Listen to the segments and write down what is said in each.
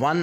1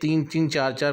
3 4